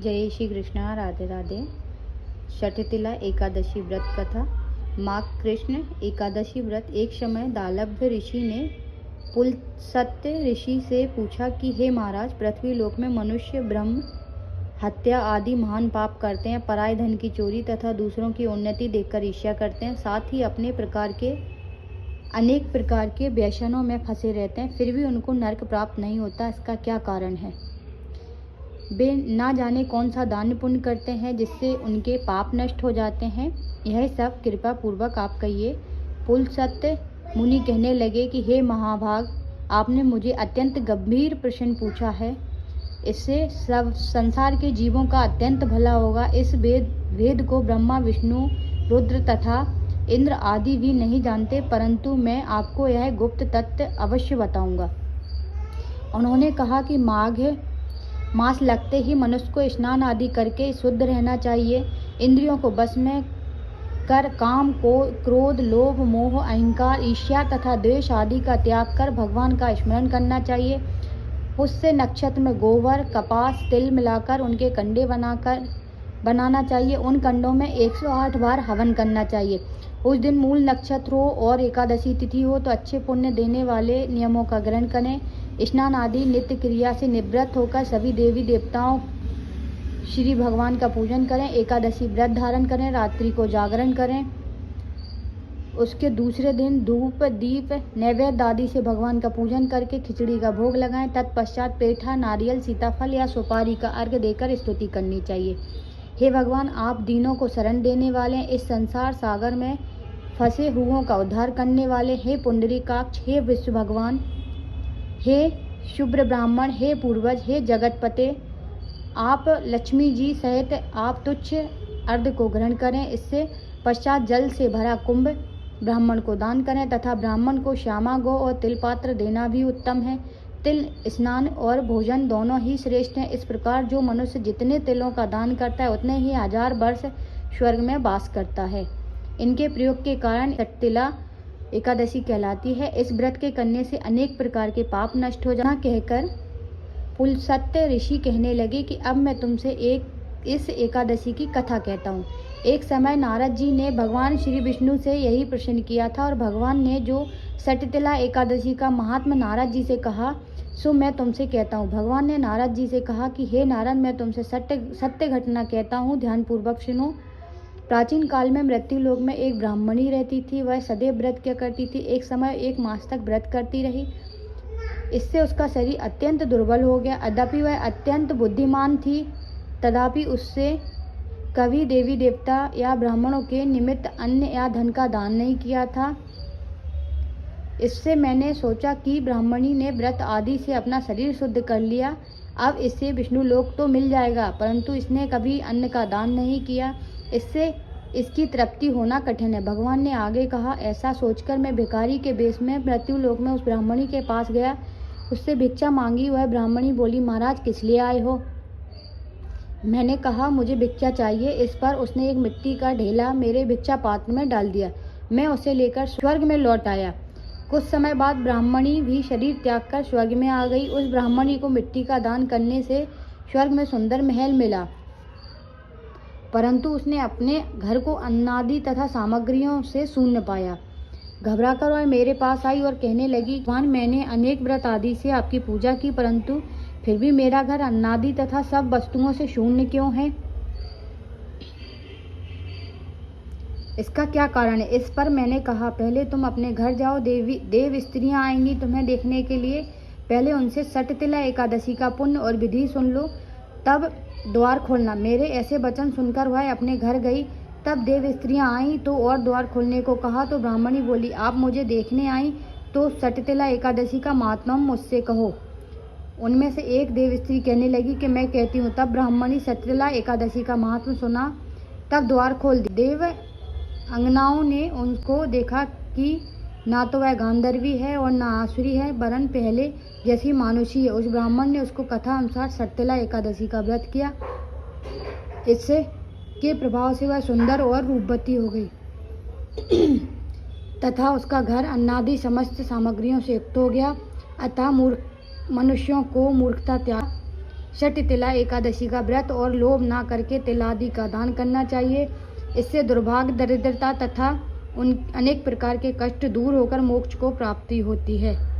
जय श्री कृष्णा। राधे राधे। षठतिला एकादशी व्रत कथा। माघ कृष्ण एकादशी व्रत। एक समय दालभ्य ऋषि ने पुलत्स्य ऋषि से पूछा कि हे महाराज, पृथ्वी लोक में मनुष्य ब्रह्म हत्या आदि महान पाप करते हैं, पराय धन की चोरी तथा दूसरों की उन्नति देखकर ईर्ष्या करते हैं, साथ ही अनेक प्रकार के व्यसनों में फंसे रहते हैं, फिर भी उनको नरक प्राप्त नहीं होता। इसका क्या कारण है? वे ना जाने कौन सा दान पुण्य करते हैं जिससे उनके पाप नष्ट हो जाते हैं। यह सब कृपा पूर्वक आप कहिए। पुलत्स्य मुनि कहने लगे कि हे महाभाग, आपने मुझे अत्यंत गंभीर प्रश्न पूछा है। इससे सब संसार के जीवों का अत्यंत भला होगा। इस वेद को ब्रह्मा, विष्णु, रुद्र तथा इंद्र आदि भी नहीं जानते, परंतु मैं आपको यह गुप्त तथ्य अवश्य बताऊंगा। उन्होंने कहा कि माघ मास लगते ही मनुष्य को स्नान आदि करके शुद्ध रहना चाहिए। इंद्रियों को बस में कर काम को क्रोध, लोभ, मोह, अहंकार, ईर्ष्या तथा द्वेष आदि का त्याग कर भगवान का स्मरण करना चाहिए। उससे नक्षत्र में गोबर, कपास, तिल मिलाकर उनके कंडे बनाना चाहिए। उन कंडों में 108 बार हवन करना चाहिए। उस दिन मूल नक्षत्र हो और एकादशी तिथि हो तो अच्छे पुण्य देने वाले नियमों का ग्रहण करें। स्नान आदि नित्य क्रिया से निवृत्त होकर सभी देवी देवताओं श्री भगवान का पूजन करें। एकादशी व्रत धारण करें। रात्रि को जागरण करें। उसके दूसरे दिन धूप, दीप, नैवेद्य आदि से भगवान का पूजन करके खिचड़ी का भोग लगाएं। तत्पश्चात पेठा, नारियल, सीताफल या सुपारी का अर्घ्य देकर स्तुति करनी चाहिए। हे भगवान, आप दीनों को शरण देने वाले, इस संसार सागर में फंसे हुओं का उद्धार करने वाले। हे पुंडरीकाक्ष, हे विश्व भगवान, हे शुभ्र ब्राह्मण, हे पूर्वज, हे जगतपते, आप लक्ष्मी जी सहित आप तुच्छ अर्घ्य को ग्रहण करें। इससे पश्चात जल से भरा कुंभ ब्राह्मण को दान करें तथा ब्राह्मण को श्यामा गौ और तिल पात्र देना भी उत्तम है। तिल स्नान और भोजन दोनों ही श्रेष्ठ हैं। इस प्रकार जो मनुष्य जितने तिलों का दान करता है उतने ही 1000 वर्ष स्वर्ग में वास करता है। इनके प्रयोग के कारण षठतिला एकादशी कहलाती है। इस व्रत के करने से अनेक प्रकार के पाप नष्ट हो जाना कहकर पुलत्स्य ऋषि कहने लगे कि अब मैं तुमसे इस एकादशी की कथा कहता हूँ। एक समय नारद जी ने भगवान श्री विष्णु से यही प्रश्न किया था और भगवान ने जो षठतिला एकादशी का महात्म्य नारद जी से कहा सो मैं तुमसे कहता हूँ। भगवान ने नारद जी से कहा कि हे नारद, मैं तुमसे सत्य घटना कहता हूँ, ध्यानपूर्वक सुनो। प्राचीन काल में मृत्यु लोक में एक ब्राह्मणी रहती थी। वह सदैव व्रत क्या करती थी। एक समय 1 मास तक व्रत करती रही। इससे उसका शरीर अत्यंत दुर्बल हो गया। यद्यपि वह अत्यंत बुद्धिमान थी, तथापि उससे कभी देवी देवता या ब्राह्मणों के निमित्त अन्न या धन का दान नहीं किया था। इससे मैंने सोचा कि ब्राह्मणी ने व्रत आदि से अपना शरीर शुद्ध कर लिया, अब इससे विष्णु लोक तो मिल जाएगा, परंतु इसने कभी अन्न का दान नहीं किया, इससे इसकी तृप्ति होना कठिन है। भगवान ने आगे कहा, ऐसा सोचकर मैं भिखारी के वेश में मृत्यु लोक में उस ब्राह्मणी के पास गया, उससे भिक्षा मांगी। वह ब्राह्मणी बोली, महाराज किस लिए आए हो? मैंने कहा, मुझे भिक्षा चाहिए। इस पर उसने एक मिट्टी का ढेला मेरे भिक्षा पात्र में डाल दिया। मैं उसे लेकर स्वर्ग में लौट आया। कुछ समय बाद ब्राह्मणी भी शरीर त्याग कर स्वर्ग में आ गई। उस ब्राह्मणी को मिट्टी का दान करने से स्वर्ग में सुंदर महल मिला, परंतु उसने अपने घर को अन्नादि तथा सामग्रियों से शून्य पाया। घबराकर वह मेरे पास आई और कहने लगी, भगवान, मैंने अनेक व्रत आदि से आपकी पूजा की, परंतु फिर भी मेरा घर अन्नादि तथा सब वस्तुओं से शून्य क्यों है? इसका क्या कारण है? इस पर मैंने कहा, पहले तुम अपने घर जाओ, देव स्त्रियां आएंगी तुम्हें देखने के लिए। पहले उनसे षठतिला एकादशी का पुण्य और विधि सुन लो, तब द्वार खोलना। मेरे ऐसे वचन सुनकर वह अपने घर गई। तब देव स्त्रियां आईं तो और द्वार खोलने को कहा तो ब्राह्मणी बोली, आप मुझे देखने आई तो षठतिला एकादशी का महात्म्य मुझसे कहो। उनमें से एक देव स्त्री कहने लगी कि मैं कहती हूँ। तब ब्राह्मणी षठतिला एकादशी का महात्म्य सुना, तब द्वार खोल दी। देव अंगनाओं ने उनको देखा कि ना तो वह गांधर्वी है और ना आसुरी है, वरन पहले जैसी मानुषी है। उस ब्राह्मण ने उसको कथा अनुसार षठतिला एकादशी का व्रत किया। इससे के प्रभाव से वह सुंदर और रूपवती हो गई तथा उसका घर अन्नादि समस्त सामग्रियों से युक्त हो गया। अतः मनुष्यों को मूर्खता त्याग छठ तिला एकादशी का व्रत और लोभ ना करके तिलादि का दान करना चाहिए। इससे दुर्भाग्य, दरिद्रता तथा उन अनेक प्रकार के कष्ट दूर होकर मोक्ष को प्राप्ति होती है।